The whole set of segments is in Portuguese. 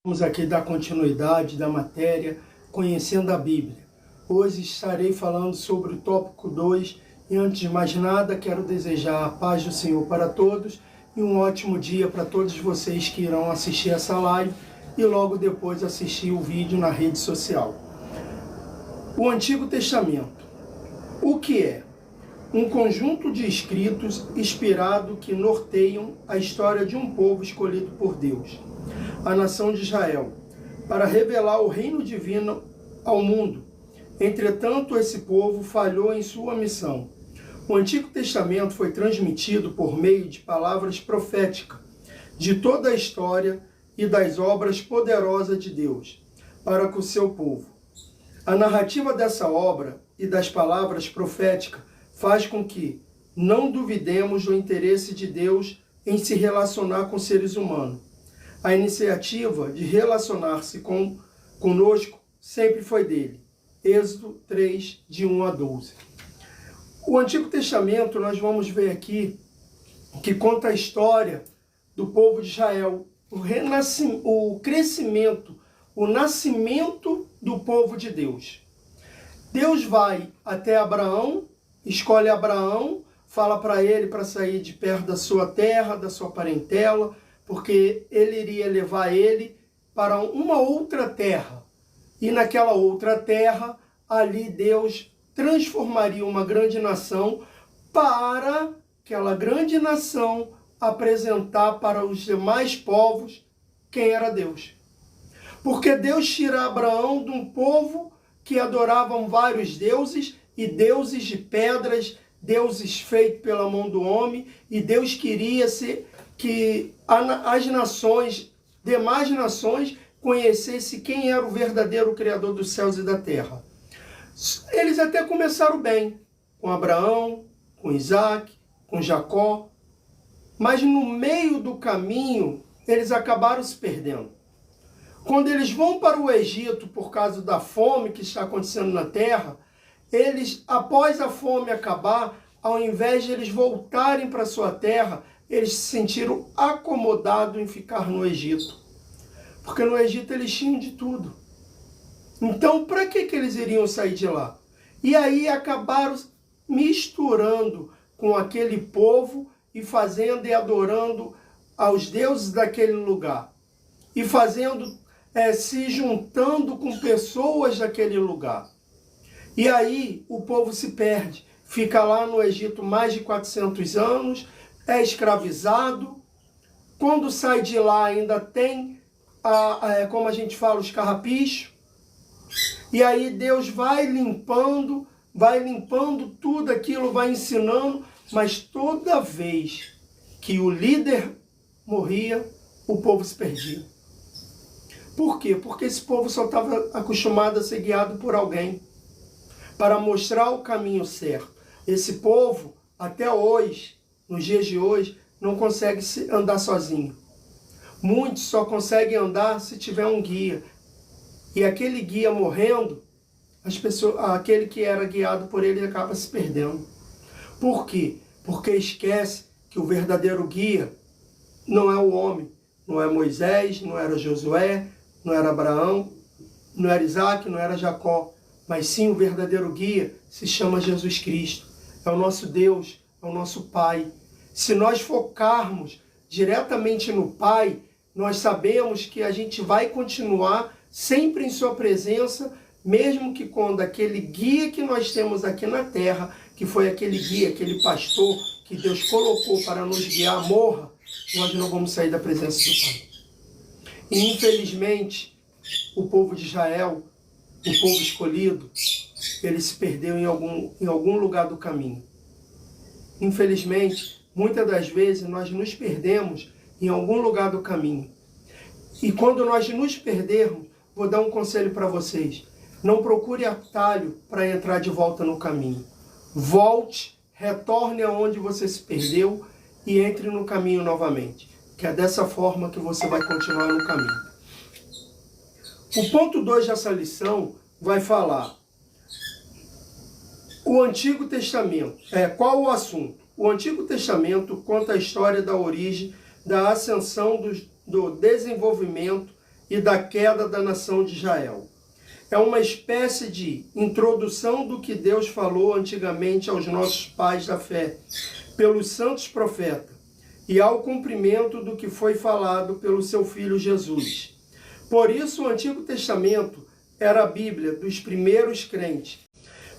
Vamos aqui dar continuidade da matéria Conhecendo a Bíblia. Hoje estarei falando sobre o tópico 2 e antes de mais nada quero desejar a paz do Senhor para todos e um ótimo dia para todos vocês que irão assistir essa live e logo depois assistir o vídeo na rede social. O Antigo Testamento. O que é? Um conjunto de escritos inspirados que norteiam a história de um povo escolhido por Deus, a nação de Israel, para revelar o reino divino ao mundo. Entretanto, esse povo falhou em sua missão. O Antigo Testamento foi transmitido por meio de palavras proféticas de toda a história e das obras poderosas de Deus para com o seu povo. A narrativa dessa obra e das palavras proféticas faz com que não duvidemos do interesse de Deus em se relacionar com seres humanos. A iniciativa de relacionar-se conosco sempre foi dele. Êxodo 3, de 1 a 12. O Antigo Testamento, nós vamos ver aqui, que conta a história do povo de Israel, o crescimento, o nascimento do povo de Deus. Deus vai até Abraão, escolhe Abraão, fala para ele para sair de perto da sua terra, da sua parentela, porque ele iria levar ele para uma outra terra. E naquela outra terra, ali Deus transformaria uma grande nação para aquela grande nação apresentar para os demais povos quem era Deus. Porque Deus tira Abraão de um povo que adoravam vários deuses e deuses de pedras, deuses feitos pela mão do homem, e Deus queria que as nações, demais nações, conhecessem quem era o verdadeiro Criador dos céus e da terra. Eles até começaram bem, com Abraão, com Isaac, com Jacó, mas no meio do caminho, eles acabaram se perdendo. Quando eles vão para o Egito por causa da fome que está acontecendo na terra, eles, após a fome acabar, ao invés de eles voltarem para sua terra, eles se sentiram acomodados em ficar no Egito. Porque no Egito eles tinham de tudo. Então, para que eles iriam sair de lá? E aí acabaram misturando com aquele povo e fazendo e adorando aos deuses daquele lugar. E fazendo, se juntando com pessoas daquele lugar. E aí o povo se perde. Fica lá no Egito mais de 400 anos, é escravizado. Quando sai de lá ainda tem, como a gente fala, os carrapichos. E aí Deus vai limpando tudo aquilo, vai ensinando. Mas toda vez que o líder morria, o povo se perdia. Por quê? Porque esse povo só estava acostumado a ser guiado por alguém para mostrar o caminho certo. Esse povo, até hoje, nos dias de hoje, não consegue andar sozinho. Muitos só conseguem andar se tiver um guia. E aquele guia morrendo, aquele que era guiado por ele acaba se perdendo. Por quê? Porque esquece que o verdadeiro guia não é o homem. Não é Moisés, não era Josué, não era Abraão, não era Isaac, não era Jacó. Mas sim, o verdadeiro guia se chama Jesus Cristo. É o nosso Deus, é o nosso Pai. Se nós focarmos diretamente no Pai, nós sabemos que a gente vai continuar sempre em sua presença, mesmo que quando aquele guia que nós temos aqui na terra, que foi aquele guia, aquele pastor que Deus colocou para nos guiar, morra, nós não vamos sair da presença do Pai. E infelizmente, o povo de Israel, o povo escolhido, ele se perdeu em algum lugar do caminho. Infelizmente, muitas das vezes nós nos perdemos em algum lugar do caminho. E quando nós nos perdermos, vou dar um conselho para vocês. Não procure atalho para entrar de volta no caminho. Volte, retorne aonde você se perdeu e entre no caminho novamente. Que é dessa forma que você vai continuar no caminho. O ponto 2 dessa lição vai falar o Antigo Testamento. Qual o assunto? O Antigo Testamento conta a história da origem, da ascensão do desenvolvimento e da queda da nação de Israel. É uma espécie de introdução do que Deus falou antigamente aos nossos pais da fé, pelos santos profetas, e ao cumprimento do que foi falado pelo seu Filho Jesus. Por isso o Antigo Testamento era a Bíblia dos primeiros crentes.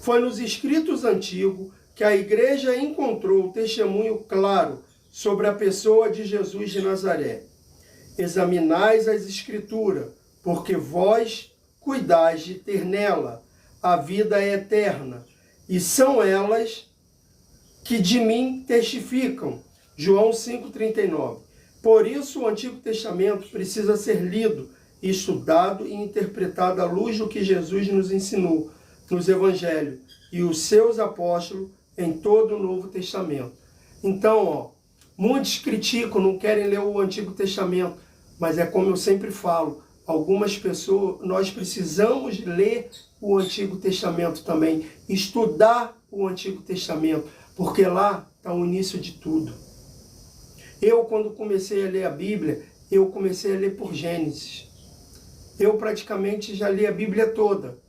Foi nos escritos antigos que a igreja encontrou o testemunho claro sobre a pessoa de Jesus de Nazaré. Examinais as Escrituras, porque vós cuidais de ter nela a vida eterna, e são elas que de mim testificam. João 5,39. Por isso o Antigo Testamento precisa ser lido, estudado e interpretado à luz do que Jesus nos ensinou nos Evangelhos e os seus apóstolos em todo o Novo Testamento. Então, muitos criticam, não querem ler o Antigo Testamento, mas é como eu sempre falo, algumas pessoas, nós precisamos ler o Antigo Testamento também, estudar o Antigo Testamento, porque lá está o início de tudo. Eu, quando comecei a ler a Bíblia, eu comecei a ler por Gênesis. Eu praticamente já li a Bíblia toda.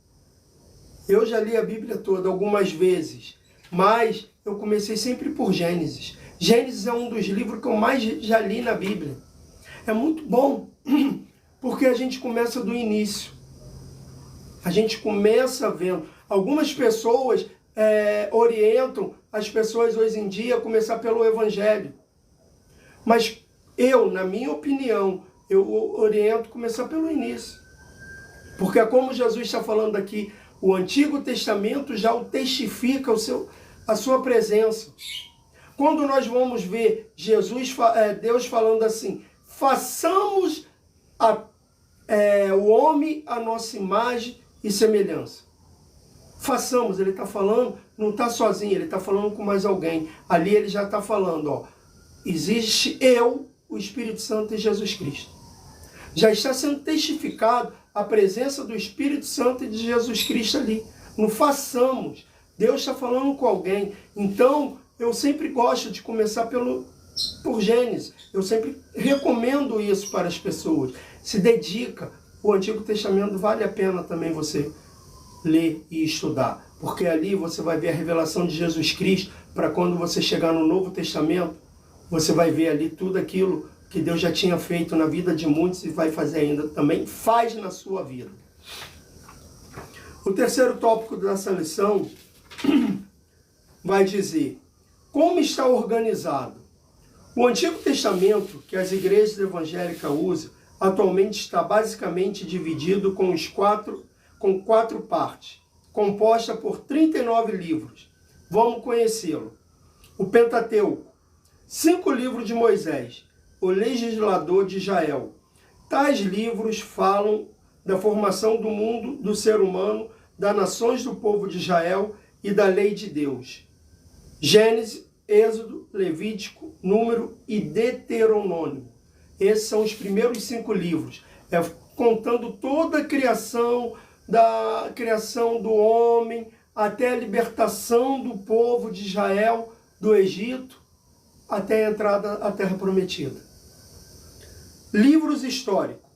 Eu já li a Bíblia toda algumas vezes, mas eu comecei sempre por Gênesis. Gênesis é um dos livros que eu mais já li na Bíblia. É muito bom, porque a gente começa do início. A gente começa vendo. Algumas pessoas orientam as pessoas hoje em dia a começar pelo Evangelho. Mas eu, na minha opinião, eu oriento começar pelo início. Porque como Jesus está falando aqui, o Antigo Testamento já o testifica a sua presença. Quando nós vamos ver Deus falando assim, façamos o homem a nossa imagem e semelhança. Façamos, ele está falando, não está sozinho, ele está falando com mais alguém. Ali ele já está falando, existe eu, o Espírito Santo e Jesus Cristo. Já está sendo testificado a presença do Espírito Santo e de Jesus Cristo ali. Não façamos. Deus está falando com alguém. Então, eu sempre gosto de começar por Gênesis. Eu sempre recomendo isso para as pessoas. Se dedica. O Antigo Testamento vale a pena também você ler e estudar. Porque ali você vai ver a revelação de Jesus Cristo, para quando você chegar no Novo Testamento, você vai ver ali tudo aquilo que Deus já tinha feito na vida de muitos e vai fazer ainda também, faz na sua vida. O terceiro tópico dessa lição vai dizer, como está organizado? O Antigo Testamento, que as igrejas evangélicas usam, atualmente está basicamente dividido com quatro partes, composta por 39 livros. Vamos conhecê-lo. O Pentateuco, 5 livros de Moisés, o legislador de Israel. Tais livros falam da formação do mundo, do ser humano, das nações do povo de Israel e da lei de Deus. Gênesis, Êxodo, Levítico, Número e Deuteronômio. Esses são os primeiros 5 livros, contando toda a criação, da criação do homem, até a libertação do povo de Israel do Egito, até a entrada à Terra Prometida. Livros históricos.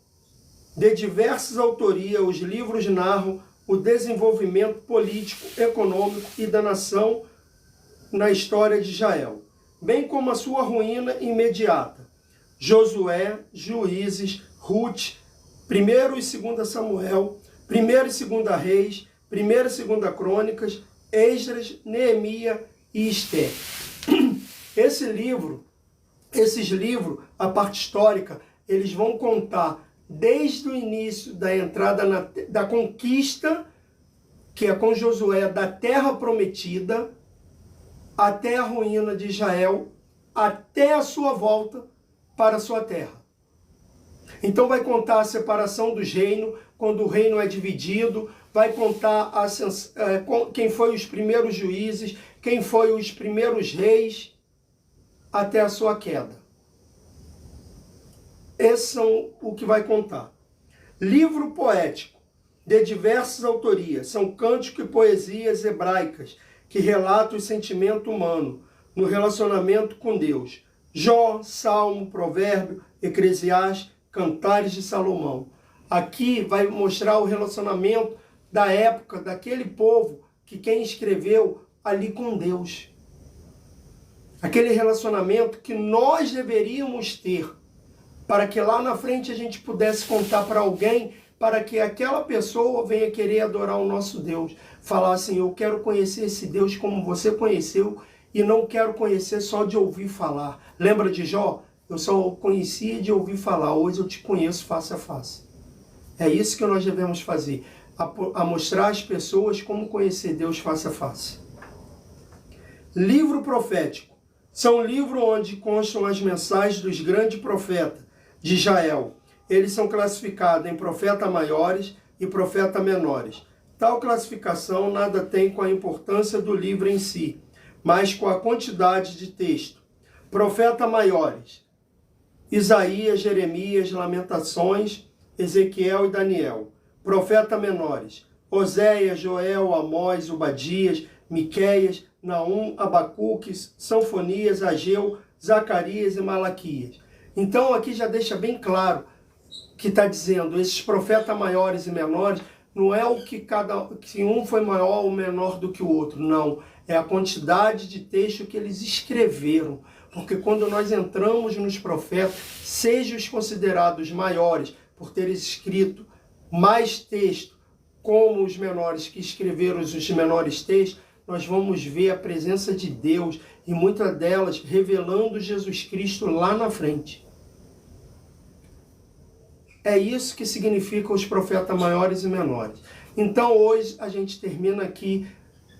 De diversas autorias, os livros narram o desenvolvimento político, econômico e da nação na história de Israel, bem como a sua ruína imediata. Josué, Juízes, Ruth, 1 e 2 Samuel, 1 e 2 Reis, 1 e 2 Crônicas, Esdras, Neemias e Esther. Esses livros, a parte histórica, eles vão contar desde o início da entrada da conquista, que é com Josué, da terra prometida, até a ruína de Israel, até a sua volta para a sua terra. Então vai contar a separação dos reinos, quando o reino é dividido, vai contar quem foi os primeiros juízes, quem foi os primeiros reis, até a sua queda. Esses são o que vai contar. Livro poético, de diversas autorias, são cânticos e poesias hebraicas, que relatam o sentimento humano no relacionamento com Deus. Jó, Salmo, Provérbio, Eclesiastes, Cantares de Salomão. Aqui vai mostrar o relacionamento da época, daquele povo, que quem escreveu ali com Deus. Aquele relacionamento que nós deveríamos ter, para que lá na frente a gente pudesse contar para alguém, para que aquela pessoa venha querer adorar o nosso Deus. Falar assim, eu quero conhecer esse Deus como você conheceu e não quero conhecer só de ouvir falar. Lembra de Jó? Eu só o conhecia de ouvir falar, hoje eu te conheço face a face. É isso que nós devemos fazer, a mostrar às pessoas como conhecer Deus face a face. Livro profético. São um livro onde constam as mensagens dos grandes profetas de Israel. Eles são classificados em profetas maiores e profetas menores. Tal classificação nada tem com a importância do livro em si, mas com a quantidade de texto. Profetas maiores: Isaías, Jeremias, Lamentações, Ezequiel e Daniel. Profetas menores: Oséias, Joel, Amós, Obadias, Miqueias, Naum, Abacuque, Sanfonias, Ageu, Zacarias e Malaquias. Então aqui já deixa bem claro que está dizendo, esses profetas maiores e menores, não é o que um foi maior ou menor do que o outro, não. É a quantidade de texto que eles escreveram. Porque quando nós entramos nos profetas, sejam os considerados maiores por terem escrito mais texto, como os menores que escreveram os menores textos, nós vamos ver a presença de Deus e muitas delas revelando Jesus Cristo lá na frente. É isso que significa os profetas maiores e menores. Então hoje a gente termina aqui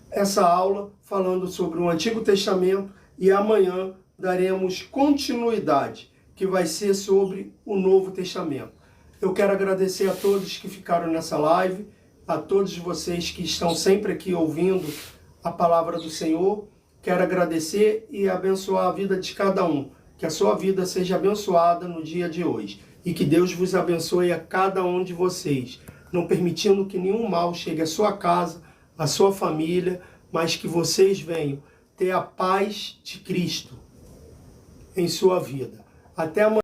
essa aula falando sobre o Antigo Testamento e amanhã daremos continuidade, que vai ser sobre o Novo Testamento. Eu quero agradecer a todos que ficaram nessa live, a todos vocês que estão sempre aqui ouvindo a palavra do Senhor. Quero agradecer e abençoar a vida de cada um. Que a sua vida seja abençoada no dia de hoje. E que Deus vos abençoe a cada um de vocês, não permitindo que nenhum mal chegue à sua casa, à sua família, mas que vocês venham ter a paz de Cristo em sua vida. Até amanhã.